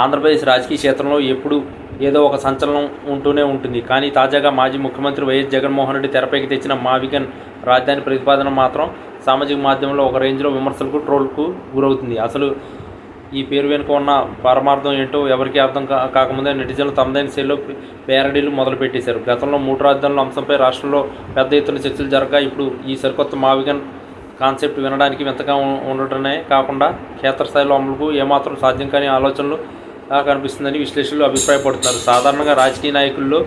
ఆంధ్రప్రదేశ్ రాజకీయ క్షేత్రంలో ఎప్పుడు ఏదో ఒక సంచలనం ఉంటూనే ఉంటుంది. కానీ తాజాగా మాజీ ముఖ్యమంత్రి వైఎస్ జగన్మోహన్ రెడ్డి తెరపైకి తెచ్చిన మా వీకెండ్ రాజధాని ప్రతిపాదన మాత్రం సామాజిక మాధ్యమంలో ఒక రేంజ్లో విమర్శలకు, ట్రోల్కు గురవుతుంది. అసలు ఈ పేరు వెనుక ఉన్న పరమార్థం ఏంటో ఎవరికీ అర్థం కాకముందే నెటిజన్లు తమదైన శైలిలో పేరడీలు మొదలుపెట్టేశారు. గతంలో 3 రాజధానుల అంశంపై రాష్ట్రంలో పెద్ద ఎత్తున చర్చలు జరగగా ఇప్పుడు ఈ సరికొత్త మా వీకెండ్ కాన్సెప్ట్ వినడానికి వింతగా ఉండటమే కాకుండా క్షేత్రస్థాయిలో అమలుకు ఏమాత్రం సాధ్యం కాని ఆలోచనలు కనిపిస్తుందని విశ్లేషకులు అభిప్రాయపడుతున్నారు. సాధారణంగా రాజకీయ నాయకుల్లో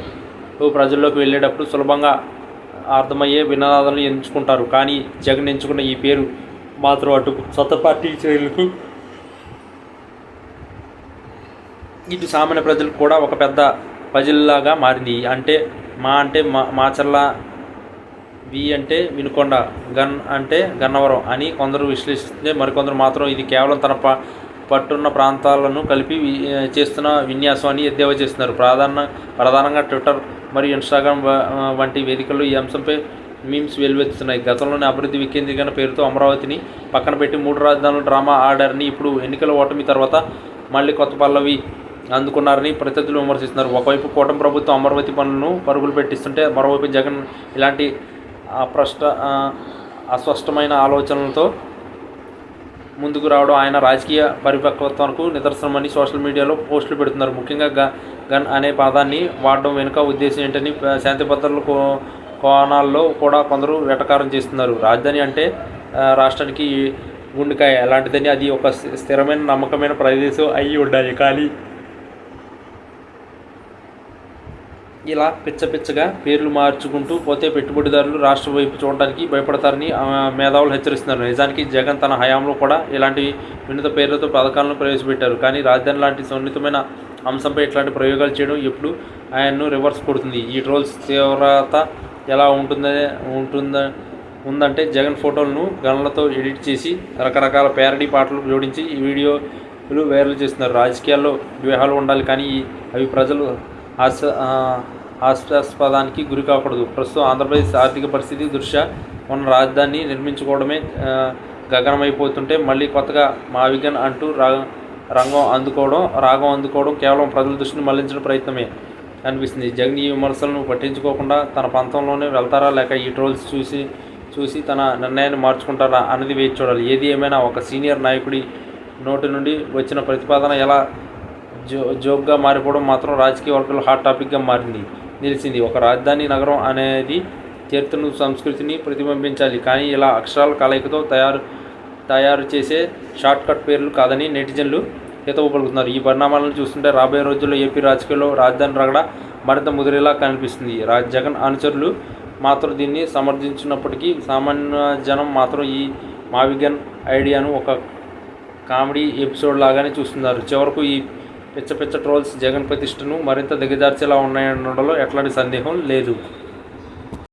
ప్రజల్లోకి వెళ్ళేటప్పుడు సులభంగా అర్థమయ్యే వినాదాలను ఎంచుకుంటారు. కానీ జగన్ ఎంచుకున్న ఈ పేరు మాత్రం అటు సొంత పార్టీ శ్రేణులకు ఇటు సామాన్య ప్రజలకు కూడా ఒక పెద్ద పజిల్లాగా మారింది. అంటే మాచర్ల, వి అంటే వినుకొండ, గన్ అంటే గన్నవరం అని కొందరు విశ్లేషిస్తే, మరికొందరు మాత్రం ఇది కేవలం తన పట్టున్న ప్రాంతాలను కలిపి చేస్తున్న విన్యాసం అని ఎద్దేవా చేస్తున్నారు. ప్రధానంగా ట్విట్టర్ మరియు ఇన్స్టాగ్రామ్ వంటి వేదికల్లో ఈ అంశంపై మీమ్స్ వెలువెత్తుతున్నాయి. గతంలోనే అభివృద్ధి వికేంద్రీకరణ పేరుతో అమరావతిని పక్కన పెట్టి 3 రాజధానుల డ్రామా ఆడారని, ఇప్పుడు ఎన్నికల ఓటమి తర్వాత మళ్ళీ కొత్త పల్లవి అందుకున్నారని ప్రత్యర్థులు విమర్శిస్తున్నారు. ఒకవైపు కూటమి ప్రభుత్వం అమరావతి పనులను పరుగులు పెట్టిస్తుంటే, మరోవైపు జగన్ ఇలాంటి అస్పష్టమైన ఆలోచనలతో ముందుకు రావడం ఆయన రాజకీయ పరిపక్వతకు నిదర్శనమని సోషల్ మీడియాలో పోస్టులు పెడుతున్నారు. ముఖ్యంగా గన్ అనే పదాన్ని వాడడం వెనుక ఉద్దేశం ఏంటని శాంతి భద్రతల కోణాల్లో కూడా కొందరు వెటకారం చేస్తున్నారు. రాజధాని అంటే రాష్ట్రానికి గుండెకాయ అలాంటిదని, అది ఒక స్థిరమైన నమ్మకమైన ప్రదేశం అయి ఉండాలి. కానీ ఇలా పిచ్చగా పేర్లు మార్చుకుంటూ పోతే పెట్టుబడిదారులు రాష్ట్ర వైపు చూడడానికి భయపడతారని మేధావులు హెచ్చరిస్తున్నారు. నిజానికి జగన్ తన హయాంలో కూడా ఇలాంటి వినూత్న పేర్లతో పథకాలను ప్రవేశపెట్టారు. కానీ రాజధాని లాంటి సున్నితమైన అంశంపై ఇట్లాంటి ప్రయోగాలు చేయడం ఎప్పుడు ఆయన్ను రివర్స్ కొడుతుంది. ఈ ట్రోల్స్ తీవ్రత ఎలా ఉందంటే జగన్ ఫోటోలను గన్లతో ఎడిట్ చేసి రకరకాల ప్యారడీ పాటలు జోడించి ఈ వీడియోలు వైరల్ చేస్తున్నారు. రాజకీయాల్లో వ్యూహాలు ఉండాలి, కానీ అవి ప్రజలు హాస్యాస్పదానికి గురి కాకూడదు. ప్రస్తుతం ఆంధ్రప్రదేశ్ ఆర్థిక పరిస్థితి దృష్ట్యా ఉన్న రాజధానిని నిర్మించుకోవడమే గగనమైపోతుంటే, మళ్ళీ కొత్తగా మా వీకెండ్ అంటూ రాగం అందుకోవడం కేవలం ప్రజల దృష్టిని మళ్లించిన ప్రయత్నమే అనిపిస్తుంది. జగన్ ఈ విమర్శలను పట్టించుకోకుండా తన పంతంలోనే వెళ్తారా, లేక ఈ ట్రోల్స్ చూసి తన నిర్ణయాన్ని మార్చుకుంటారా అన్నది వేచి చూడాలి. ఏది ఏమైనా ఒక సీనియర్ నాయకుడి నోటి నుండి వచ్చిన ప్రతిపాదన ఎలా జోక్గా మారిపోవడం మాత్రం రాజకీయ వర్గాల్లో హాట్ టాపిక్గా నిలిచింది. ఒక రాజధాని నగరం అనేది చరిత్రను, సంస్కృతిని ప్రతిబింబించాలి, కానీ ఇలా అక్షరాల కలయికతో తయారు చేసే షార్ట్కట్ పేర్లు కాదని నెటిజన్లు హితవు పలుకుతున్నారు. ఈ పరిణామాలను చూస్తుంటే రాబోయే రోజుల్లో ఏపీ రాజకీయాల్లో రాజధాని రగడ మరింత ముదిరేలా కనిపిస్తుంది. జగన్ అనుచరులు మాత్రం దీన్ని సమర్థించినప్పటికీ సామాన్య జనం మాత్రం ఈ మా వీకెండ్ ఐడియాను ఒక కామెడీ ఎపిసోడ్ లాగానే చూస్తున్నారు. చివరకు ఈ పిచ్చ ట్రోల్స్ జగన్ ప్రతిష్టను మరింత దిగజార్చేలా ఉన్నాయనడంలో ఎట్లాంటి సందేహం లేదు.